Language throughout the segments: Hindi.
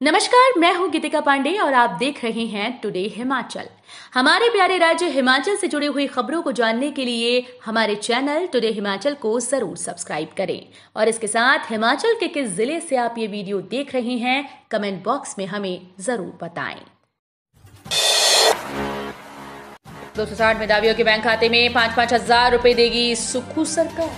नमस्कार, मैं हूं गीतिका पांडे और आप देख रहे हैं टुडे हिमाचल। हमारे प्यारे राज्य हिमाचल से जुड़ी हुई खबरों को जानने के लिए हमारे चैनल टुडे हिमाचल को जरूर सब्सक्राइब करें और इसके साथ हिमाचल के किस जिले से आप ये वीडियो देख रहे हैं कमेंट बॉक्स में हमें जरूर बताएं। 260 मेधावियों के बैंक खाते में 5-5 हजार रुपए देगी सुक्खू सरकार।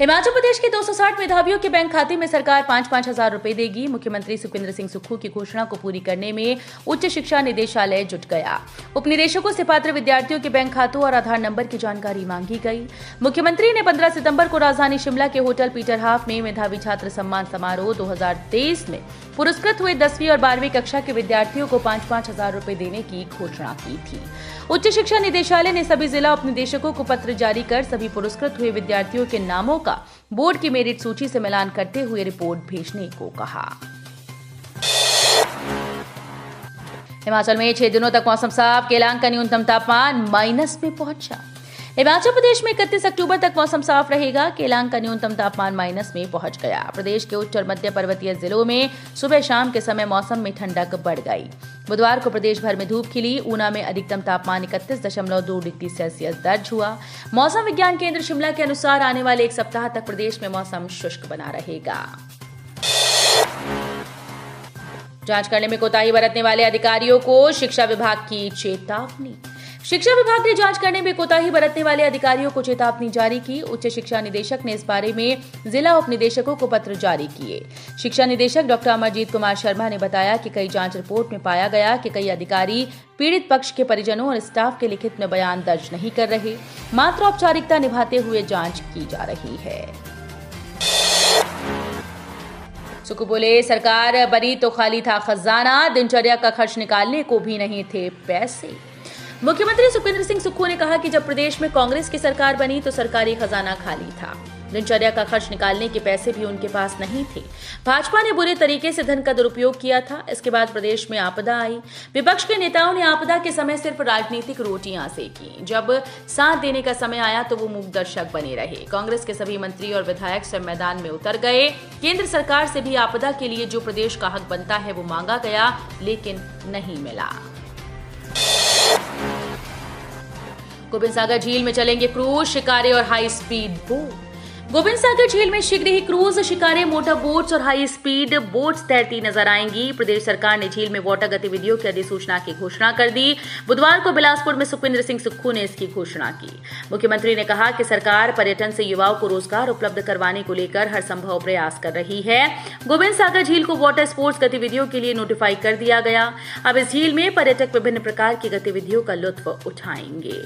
हिमाचल प्रदेश के 260 मेधावियों के बैंक खाते में सरकार 5-5 हजार रुपए देगी। मुख्यमंत्री सुखविंदर सिंह सुक्खू की घोषणा को पूरी करने में उच्च शिक्षा निदेशालय जुट गया। उप निदेशकों से पात्र विद्यार्थियों के बैंक खातों और आधार नंबर की जानकारी मांगी गई। मुख्यमंत्री ने 15 सितंबर को राजधानी शिमला के होटल पीटर हाफ में मेधावी छात्र सम्मान समारोह 2023 में पुरस्कृत हुए 10वीं और 12वीं कक्षा के विद्यार्थियों को 5-5 हजार रुपए देने की घोषणा की थी। उच्च शिक्षा निदेशालय ने सभी जिला उप निदेशकों को पत्र जारी कर सभी पुरस्कृत हुए विद्यार्थियों के नामों का बोर्ड की मेरिट सूची से मिलान करते हुए रिपोर्ट भेजने को कहा। हिमाचल में 6 दिनों तक मौसम साफ, केलांग का न्यूनतम तापमान माइनस में पहुंचा। हिमाचल प्रदेश में 31 अक्टूबर तक मौसम साफ रहेगा। केलांग का न्यूनतम तापमान माइनस में पहुंच गया। प्रदेश के उच्च और मध्य पर्वतीय जिलों में सुबह शाम के समय मौसम में ठंडक बढ़ गई। बुधवार को प्रदेश भर में धूप खिली। ऊना में अधिकतम तापमान 31.2 डिग्री सेल्सियस दर्ज हुआ। मौसम विज्ञान केंद्र शिमला के अनुसार आने वाले एक सप्ताह तक प्रदेश में मौसम शुष्क बना रहेगा। जांच करने में कोताही बरतने वाले अधिकारियों को शिक्षा विभाग की चेतावनी। शिक्षा विभाग ने जांच करने में कोताही बरतने वाले अधिकारियों को चेतावनी जारी की। उच्च शिक्षा निदेशक ने इस बारे में जिला उप निदेशकों को पत्र जारी किए। शिक्षा निदेशक डॉक्टर अमरजीत कुमार शर्मा ने बताया कि कई जांच रिपोर्ट में पाया गया कि कई अधिकारी पीड़ित पक्ष के परिजनों और स्टाफ के लिखित में बयान दर्ज नहीं कर रहे, मात्र औपचारिकता निभाते हुए जांच की जा रही है। सुक्खू बोले, सरकार बनी तो खाली था खजाना, दिनचर्या का खर्च निकालने को भी नहीं थे पैसे। मुख्यमंत्री सुखविंदर सिंह सुक्खू ने कहा कि जब प्रदेश में कांग्रेस की सरकार बनी तो सरकारी खजाना खाली था, दिनचर्या का खर्च निकालने के पैसे भी उनके पास नहीं थे। भाजपा ने बुरे तरीके से धन का दुरुपयोग किया था। इसके बाद प्रदेश में आपदा आई। विपक्ष के नेताओं ने आपदा के समय सिर्फ राजनीतिक रोटियां सेकी। जब साथ देने का समय आया तो वो मूक दर्शक बने रहे। कांग्रेस के सभी मंत्री और विधायक सब मैदान में उतर गए। केंद्र सरकार से भी आपदा के लिए जो प्रदेश का हक बनता है वो मांगा गया, लेकिन नहीं मिला। गोबिंद सागर झील में चलेंगे क्रूज, शिकारे और high speed boat. Gobind Sagar झील में शीघ्र ही क्रूज, शिकारे, मोटर बोट्स और हाई स्पीड बोट्स तैरती नजर आएंगी। प्रदेश सरकार ने झील में वाटर गतिविधियों की अधिसूचना की घोषणा कर दी। बुधवार को बिलासपुर में सुखविंदर सिंह सुक्खू ने इसकी घोषणा की। मुख्यमंत्री ने कहा कि सरकार पर्यटन से युवाओं को रोजगार उपलब्ध करवाने को लेकर हर संभव प्रयास कर रही है। गोबिंद सागर झील को वाटर स्पोर्ट्स गतिविधियों के लिए नोटिफाई कर दिया गया। अब इस झील में पर्यटक विभिन्न प्रकार की गतिविधियों का लुत्फ उठाएंगे।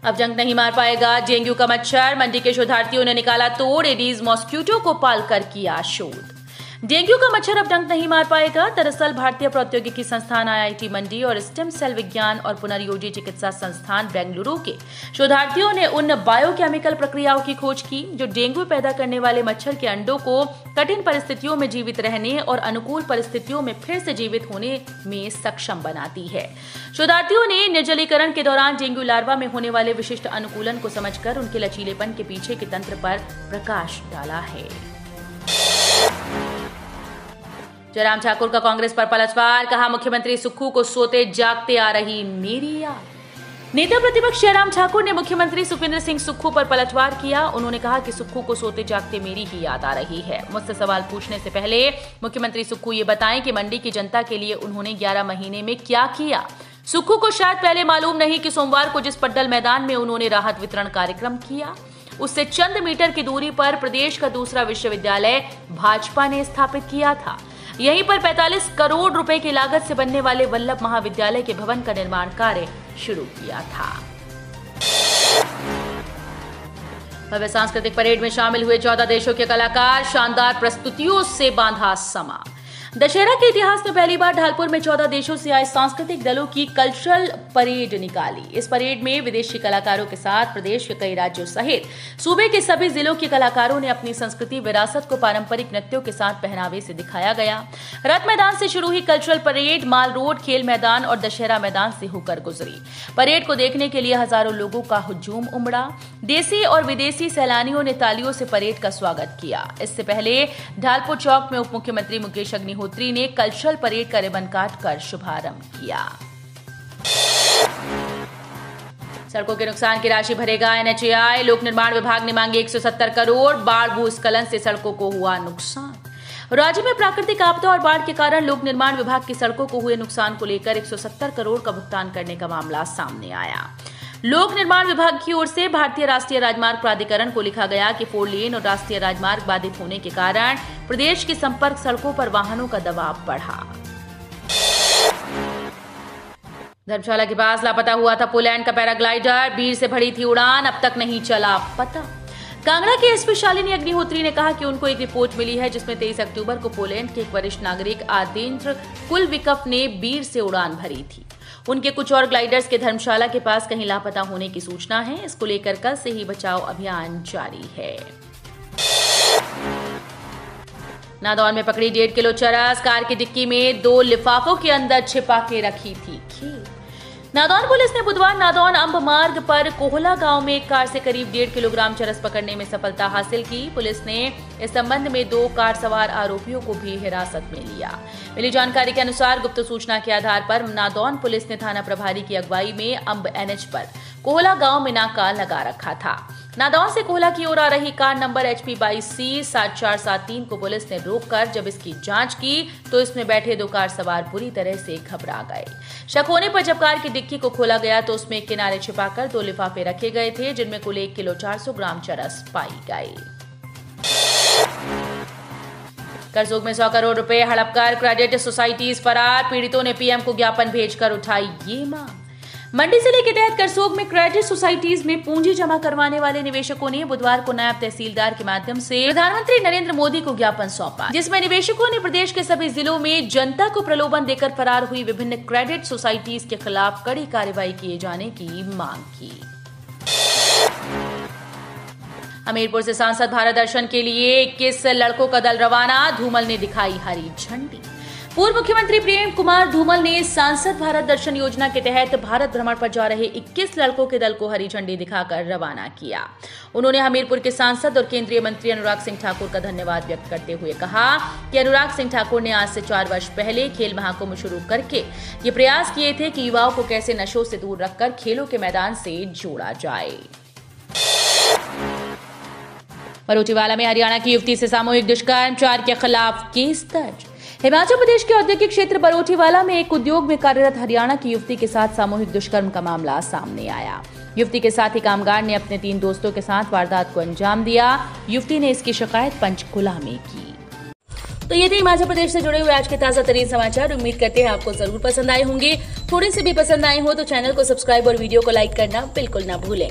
अब जंग नहीं मार पाएगा डेंगू का मच्छर, मंडी के शोधार्थियों ने निकाला तोड़, एडीज मॉस्क्यूटो को पालकर किया शोध। डेंगू का मच्छर अब डंक नहीं मार पाएगा। दरअसल भारतीय प्रौद्योगिकी संस्थान आईआईटी मंडी और स्टेम सेल विज्ञान और पुनर्योजी चिकित्सा संस्थान बेंगलुरु के शोधार्थियों ने उन बायोकेमिकल प्रक्रियाओं की खोज की जो डेंगू पैदा करने वाले मच्छर के अंडों को कठिन परिस्थितियों में जीवित रहने और अनुकूल परिस्थितियों में फिर से जीवित होने में सक्षम बनाती है। शोधार्थियों ने निर्जलीकरण के दौरान डेंगू लार्वा में होने वाले विशिष्ट अनुकूलन को समझकर उनके लचीलेपन के पीछे के तंत्र पर प्रकाश डाला है। जयराम ठाकुर का कांग्रेस पर पलटवार, कहा मुख्यमंत्री सुक्खू को सोते जागते आ रही मेरी याद। नेता प्रतिपक्ष जयराम ठाकुर ने मुख्यमंत्री सुखविंदर सिंह सुक्खू पर पलटवार किया। उन्होंने कहा कि सुक्खू को सोते जागते मेरी ही याद आ रही है। मुझसे सवाल पूछने से पहले मुख्यमंत्री सुक्खू ये बताएं कि मंडी की जनता के लिए उन्होंने 11 महीने में क्या किया। सुक्खू को शायद पहले मालूम नहीं कि सोमवार को जिस पड्डल मैदान में उन्होंने राहत वितरण कार्यक्रम किया, उससे चंद मीटर की दूरी पर प्रदेश का दूसरा विश्वविद्यालय भाजपा ने स्थापित किया था। यहीं पर 45 करोड़ रुपए की लागत से बनने वाले वल्लभ महाविद्यालय के भवन का निर्माण कार्य शुरू किया था। भव्य सांस्कृतिक परेड में शामिल हुए 14 देशों के कलाकार, शानदार प्रस्तुतियों से बांधा समा। दशहरा के इतिहास में पहली बार ढालपुर में 14 देशों से आए सांस्कृतिक दलों की कल्चरल परेड निकाली। इस परेड में विदेशी कलाकारों के साथ प्रदेश के कई राज्यों सहित सूबे के सभी जिलों के कलाकारों ने अपनी संस्कृति विरासत को पारंपरिक नृत्यों के साथ पहनावे से दिखाया गया। रथ मैदान से शुरू हुई कल्चरल परेड माल रोड, खेल मैदान और दशहरा मैदान से होकर गुजरी। परेड को देखने के लिए हजारों लोगों का हुजूम उमड़ा। देसी और विदेशी सैलानियों ने तालियों से परेड का स्वागत किया। इससे पहले ढालपुर चौक में उप मुख्यमंत्री मुकेश अग्निहोत्री ने कल्चरल परेड का रिबन काटकर शुभारंभ किया। सड़कों के नुकसान की राशि भरेगा एनएचएआई। लोक निर्माण विभाग ने मांगे 170 करोड़। बाढ़ भूस्खलन से सड़कों को हुआ नुकसान। राज्य में प्राकृतिक आपदा और बाढ़ के कारण लोक निर्माण विभाग की सड़कों को हुए नुकसान को लेकर 170 करोड़ का भुगतान करने का मामला सामने आया। लोक निर्माण विभाग की ओर से भारतीय राष्ट्रीय राजमार्ग प्राधिकरण को लिखा गया कि 4 लेन और राष्ट्रीय राजमार्ग बाधित होने के कारण प्रदेश की संपर्क सड़कों पर वाहनों का दबाव बढ़ा। धर्मशाला के पास लापता हुआ था पोलैंड का पैराग्लाइडर। बीर से भरी थी उड़ान, अब तक नहीं चला पता। कांगड़ा के एसपी शालिनी अग्निहोत्री ने कहा कि उनको एक रिपोर्ट मिली है जिसमें 23 अक्टूबर को पोलैंड के एक वरिष्ठ नागरिक आदेंद्र कुलविकफ ने बीर से उड़ान भरी थी। उनके कुछ और ग्लाइडर्स के धर्मशाला के पास कहीं लापता होने की सूचना है। इसको लेकर कल से ही बचाव अभियान जारी है। नादौन में पकड़ी 1.5 किलो चरस। कार की डिक्की में 2 लिफाफों के अंदर छिपा के रखी थी खीर। नादौन पुलिस ने बुधवार नादौन अंब मार्ग पर कोहला गांव में एक कार से करीब 1.5 किलोग्राम चरस पकड़ने में सफलता हासिल की। पुलिस ने इस संबंध में 2 कार सवार आरोपियों को भी हिरासत में लिया। मिली जानकारी के अनुसार गुप्त सूचना के आधार पर नादौन पुलिस ने थाना प्रभारी की अगुवाई में अंब एनएच पर कोहला गांव में नाका लगा रखा था। नादौन से कोहला की ओर आ रही कार नंबर HP 22C 7473 को पुलिस ने रोककर जब इसकी जांच की तो इसमें बैठे 2 कार सवार बुरी तरह से घबरा गए। शक होने पर जब कार की डिक्की को खोला गया तो उसमें किनारे छिपाकर 2 लिफाफे रखे गए थे जिनमें कुल 1 किलो 400 ग्राम चरस पाई गई। करसोग में 100 करोड़ रुपए हड़प कर क्रेडिट सोसाइटीज फरार। पीड़ितों ने पीएम को ज्ञापन भेजकर उठाई ये मांग। मंडी जिले के तहत करसोग में क्रेडिट सोसाइटीज में पूंजी जमा करवाने वाले निवेशकों ने बुधवार को नायब तहसीलदार के माध्यम से प्रधानमंत्री नरेंद्र मोदी को ज्ञापन सौंपा, जिसमें निवेशकों ने प्रदेश के सभी जिलों में जनता को प्रलोभन देकर फरार हुई विभिन्न क्रेडिट सोसाइटीज के खिलाफ कड़ी कार्रवाई किए जाने की मांग की। हमीरपुर से सांसद भारत दर्शन के लिए 21 लड़कों का दल रवाना। धूमल ने दिखाई हरी झंडी। पूर्व मुख्यमंत्री प्रेम कुमार धूमल ने सांसद भारत दर्शन योजना के तहत भारत भ्रमण पर जा रहे 21 लड़कों के दल को हरी झंडी दिखाकर रवाना किया। उन्होंने हमीरपुर के सांसद और केंद्रीय मंत्री अनुराग सिंह ठाकुर का धन्यवाद व्यक्त करते हुए कहा कि अनुराग सिंह ठाकुर ने आज से 4 वर्ष पहले खेल महाकुंभ शुरू करके ये प्रयास किए थे कि युवाओं को कैसे नशों से दूर रखकर खेलों के मैदान से जोड़ा जाए। बरोटीवाला में हरियाणा की युवती से सामूहिक दुष्कर्म, 4 के खिलाफ केस दर्ज। हिमाचल प्रदेश के औद्योगिक क्षेत्र बरोटीवाला में एक उद्योग में कार्यरत हरियाणा की युवती के साथ सामूहिक दुष्कर्म का मामला सामने आया। युवती के साथ ही कामगार ने अपने 3 दोस्तों के साथ वारदात को अंजाम दिया। युवती ने इसकी शिकायत पंचकुला में की। तो ये थे हिमाचल प्रदेश से जुड़े हुए आज के ताजा तरीन समाचार। उम्मीद करते हैं आपको जरूर पसंद आए होंगे। थोड़े से भी पसंद आए हो तो चैनल को सब्सक्राइब और वीडियो को लाइक करना बिल्कुल ना भूलें।